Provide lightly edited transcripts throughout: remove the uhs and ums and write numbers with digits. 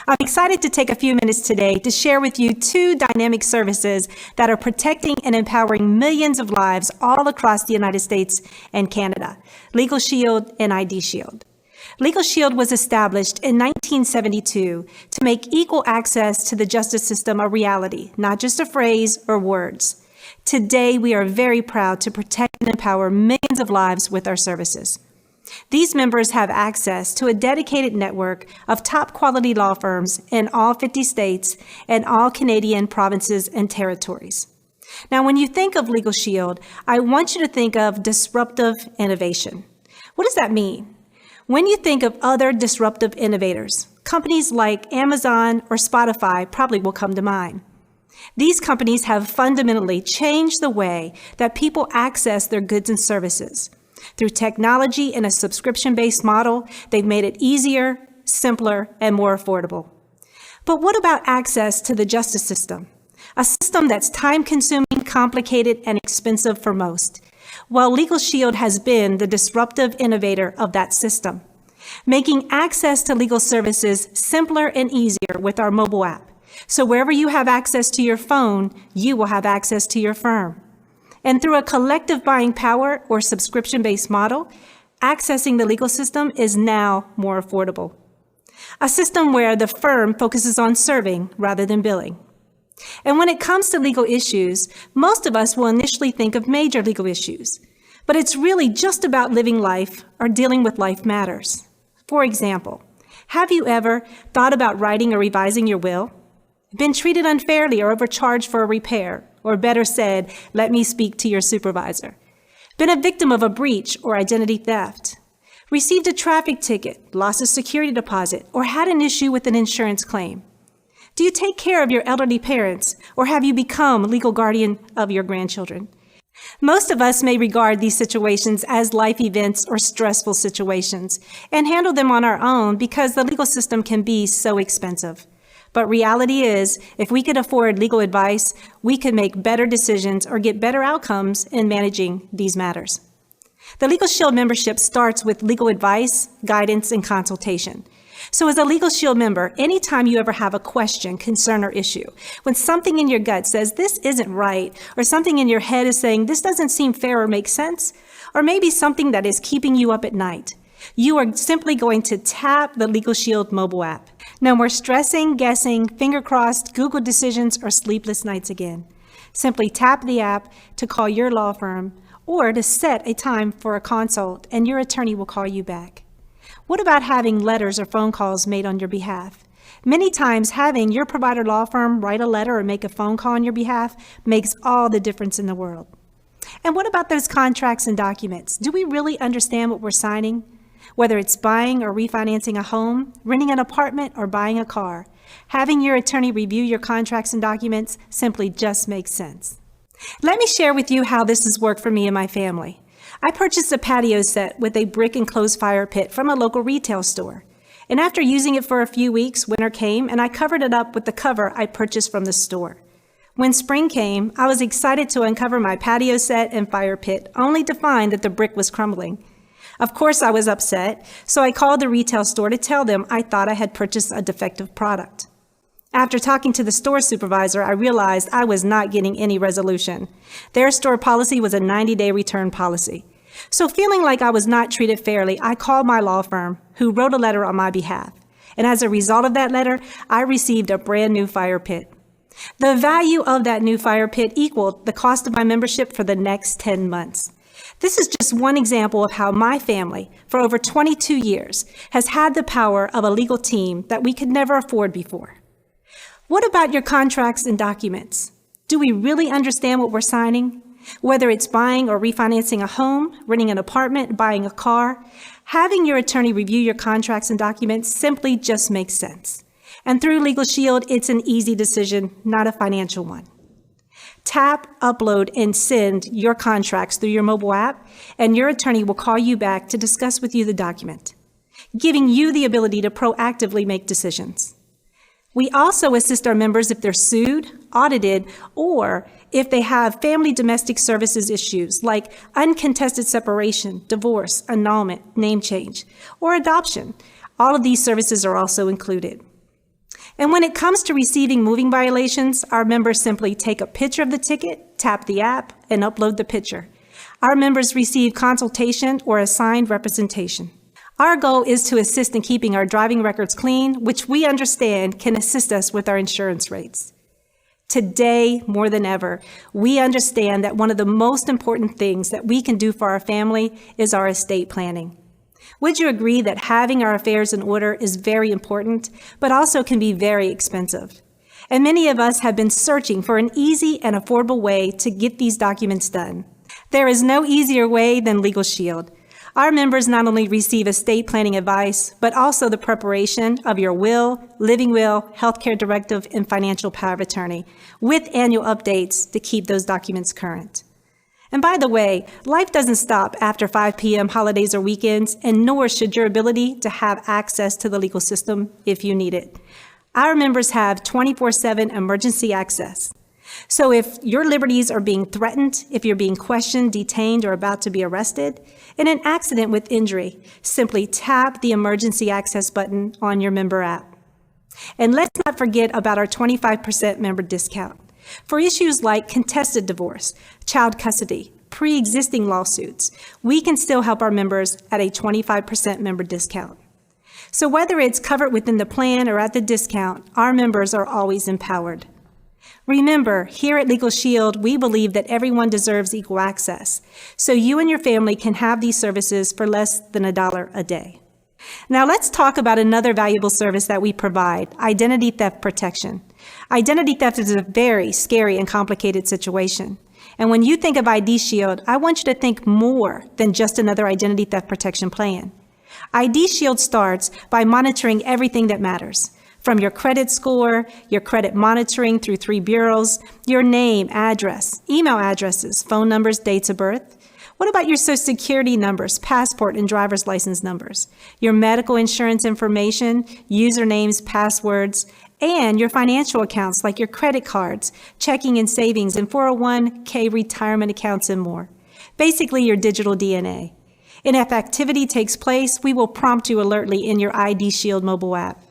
I'm excited to take a few minutes today to share with you two dynamic services that are protecting and empowering millions of lives all across the United States and Canada, LegalShield and IDShield. LegalShield was established in 1972 to make equal access to the justice system a reality, not just a phrase or words. Today, we are very proud to protect and empower millions of lives with our services. These members have access to a dedicated network of top quality law firms in all 50 states and all Canadian provinces and territories. Now, when you think of LegalShield, I want you to think of disruptive innovation. What does that mean? When you think of other disruptive innovators, companies like Amazon or Spotify probably will come to mind. These companies have fundamentally changed the way that people access their goods and services. Through technology and a subscription-based model, they've made it easier, simpler, and more affordable. But what about access to the justice system? A system that's time-consuming, complicated, and expensive for most. Well, LegalShield has been the disruptive innovator of that system, making access to legal services simpler and easier with our mobile app. So wherever you have access to your phone, you will have access to your firm. And through a collective buying power or subscription-based model, accessing the legal system is now more affordable. A system where the firm focuses on serving rather than billing. And when it comes to legal issues, most of us will initially think of major legal issues, but it's really just about living life or dealing with life matters. For example, have you ever thought about writing or revising your will? Been treated unfairly or overcharged for a repair? Or better said, let me speak to your supervisor. Been a victim of a breach or identity theft. Received a traffic ticket, lost a security deposit, or had an issue with an insurance claim. Do you take care of your elderly parents, or have you become legal guardian of your grandchildren? Most of us may regard these situations as life events or stressful situations and handle them on our own because the legal system can be so expensive. But reality is, if we could afford legal advice, we could make better decisions or get better outcomes in managing these matters. The LegalShield membership starts with legal advice, guidance, and consultation. So as a LegalShield member, anytime you ever have a question, concern, or issue, when something in your gut says this isn't right, or something in your head is saying this doesn't seem fair or make sense, or maybe something that is keeping you up at night, you are simply going to tap the LegalShield mobile app. No more stressing, guessing, finger crossed, Google decisions, or sleepless nights again. Simply tap the app to call your law firm or to set a time for a consult, and your attorney will call you back. What about having letters or phone calls made on your behalf? Many times having your provider law firm write a letter or make a phone call on your behalf makes all the difference in the world. And what about those contracts and documents? Do we really understand what we're signing? Whether it's buying or refinancing a home, renting an apartment, or buying a car, having your attorney review your contracts and documents simply just makes sense. Let me share with you how this has worked for me and my family. I purchased a patio set with a brick enclosed fire pit from a local retail store. And after using it for a few weeks, winter came and I covered it up with the cover I purchased from the store. When spring came, I was excited to uncover my patio set and fire pit, only to find that the brick was crumbling. Of course, I was upset, so I called the retail store to tell them I thought I had purchased a defective product. After talking to the store supervisor, I realized I was not getting any resolution. Their store policy was a 90-day return policy. So feeling like I was not treated fairly, I called my law firm, who wrote a letter on my behalf. And as a result of that letter, I received a brand new fire pit. The value of that new fire pit equaled the cost of my membership for the next 10 months. This is just one example of how my family, for over 22 years, has had the power of a legal team that we could never afford before. What about your contracts and documents? Do we really understand what we're signing? Whether it's buying or refinancing a home, renting an apartment, buying a car, having your attorney review your contracts and documents simply just makes sense. And through LegalShield, it's an easy decision, not a financial one. Tap, upload, and send your contracts through your mobile app, and your attorney will call you back to discuss with you the document, giving you the ability to proactively make decisions. We also assist our members if they're sued, audited, or if they have family domestic services issues like uncontested separation, divorce, annulment, name change, or adoption. All of these services are also included. And when it comes to receiving moving violations, our members simply take a picture of the ticket, tap the app, and upload the picture. Our members receive consultation or assigned representation. Our goal is to assist in keeping our driving records clean, which we understand can assist us with our insurance rates. Today, more than ever, we understand that one of the most important things that we can do for our family is our estate planning. Would you agree that having our affairs in order is very important, but also can be very expensive? And many of us have been searching for an easy and affordable way to get these documents done. There is no easier way than LegalShield. Our members not only receive estate planning advice, but also the preparation of your will, living will, healthcare directive, and financial power of attorney, with annual updates to keep those documents current. And by the way, life doesn't stop after 5 p.m. holidays or weekends, and nor should your ability to have access to the legal system if you need it. Our members have 24/7 emergency access. So if your liberties are being threatened, if you're being questioned, detained, or about to be arrested, in an accident with injury, simply tap the emergency access button on your member app. And let's not forget about our 25% member discount. For issues like contested divorce, child custody, pre-existing lawsuits, we can still help our members at a 25% member discount. So whether it's covered within the plan or at the discount, our members are always empowered. Remember, here at LegalShield, we believe that everyone deserves equal access, so you and your family can have these services for less than $1 a day. Now let's talk about another valuable service that we provide, identity theft protection. Identity theft is a very scary and complicated situation. And when you think of IDShield, I want you to think more than just another identity theft protection plan. IDShield starts by monitoring everything that matters. From your credit score, your credit monitoring through 3 bureaus, your name, address, email addresses, phone numbers, dates of birth. What about your Social Security numbers, passport and driver's license numbers, your medical insurance information, usernames, passwords, and your financial accounts like your credit cards, checking and savings, and 401k retirement accounts and more. Basically, your digital DNA. And if activity takes place, we will prompt you alertly in your IDShield mobile app.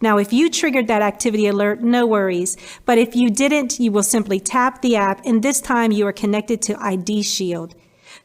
Now, if you triggered that activity alert, no worries. But if you didn't, you will simply tap the app, and this time you are connected to IDShield.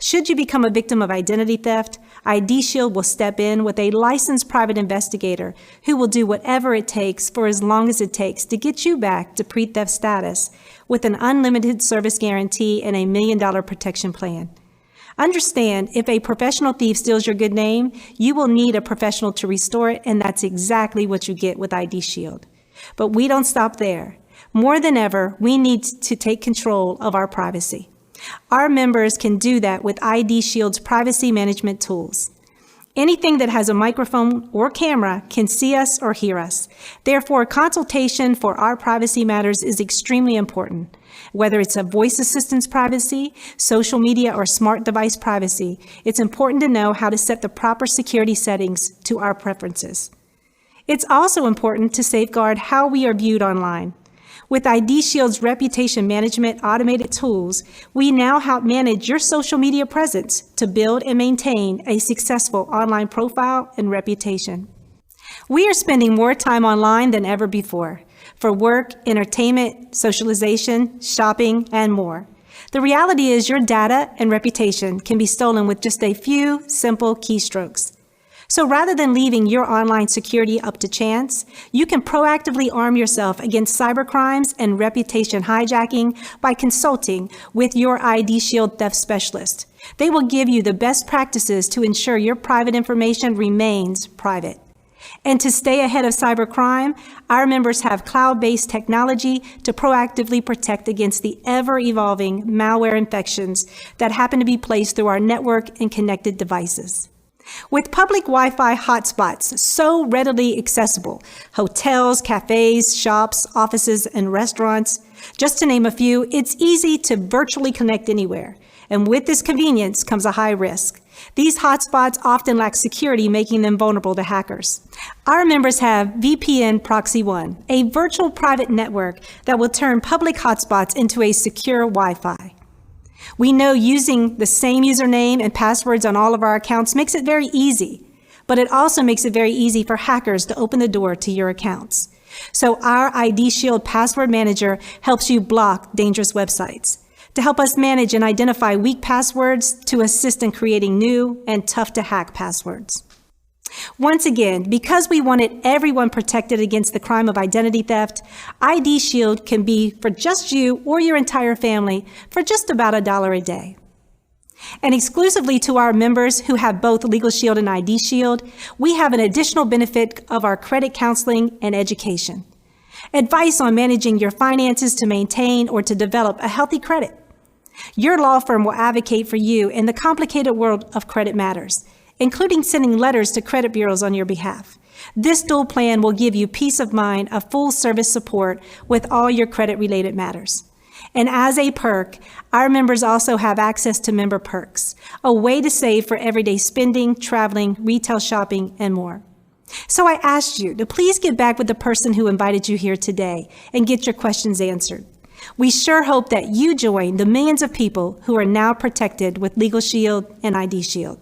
Should you become a victim of identity theft, IDShield will step in with a licensed private investigator who will do whatever it takes for as long as it takes to get you back to pre-theft status with an unlimited service guarantee and a $1 million protection plan. Understand, if a professional thief steals your good name, you will need a professional to restore it, and that's exactly what you get with IDShield. But we don't stop there. More than ever, we need to take control of our privacy. Our members can do that with IDShield's privacy management tools. Anything that has a microphone or camera can see us or hear us. Therefore, consultation for our privacy matters is extremely important. Whether it's a voice assistant's privacy, social media, or smart device privacy, it's important to know how to set the proper security settings to our preferences. It's also important to safeguard how we are viewed online. With IDShield's reputation management automated tools, we now help manage your social media presence to build and maintain a successful online profile and reputation. We are spending more time online than ever before, for work, entertainment, socialization, shopping, and more. The reality is your data and reputation can be stolen with just a few simple keystrokes. So rather than leaving your online security up to chance, you can proactively arm yourself against cybercrimes and reputation hijacking by consulting with your IDShield theft specialist. They will give you the best practices to ensure your private information remains private. And to stay ahead of cybercrime, our members have cloud-based technology to proactively protect against the ever-evolving malware infections that happen to be placed through our network and connected devices. With public Wi-Fi hotspots so readily accessible, hotels, cafes, shops, offices, and restaurants, just to name a few, it's easy to virtually connect anywhere. And with this convenience comes a high risk. These hotspots often lack security, making them vulnerable to hackers. Our members have VPN Proxy One, a virtual private network that will turn public hotspots into a secure Wi-Fi. We know using the same username and passwords on all of our accounts makes it very easy, but it also makes it very easy for hackers to open the door to your accounts. So our IDShield password manager helps you block dangerous websites, to help us manage and identify weak passwords, to assist in creating new and tough-to-hack passwords. Once again, because we wanted everyone protected against the crime of identity theft, IDShield can be for just you or your entire family for just about $1 a day. And exclusively to our members who have both LegalShield and IDShield, we have an additional benefit of our credit counseling and education. Advice on managing your finances to maintain or to develop a healthy credit. Your law firm will advocate for you in the complicated world of credit matters, including sending letters to credit bureaus on your behalf. This dual plan will give you peace of mind of full service support with all your credit-related matters. And as a perk, our members also have access to member perks, a way to save for everyday spending, traveling, retail shopping, and more. So I asked you to please get back with the person who invited you here today and get your questions answered. We sure hope that you join the millions of people who are now protected with LegalShield and IDShield.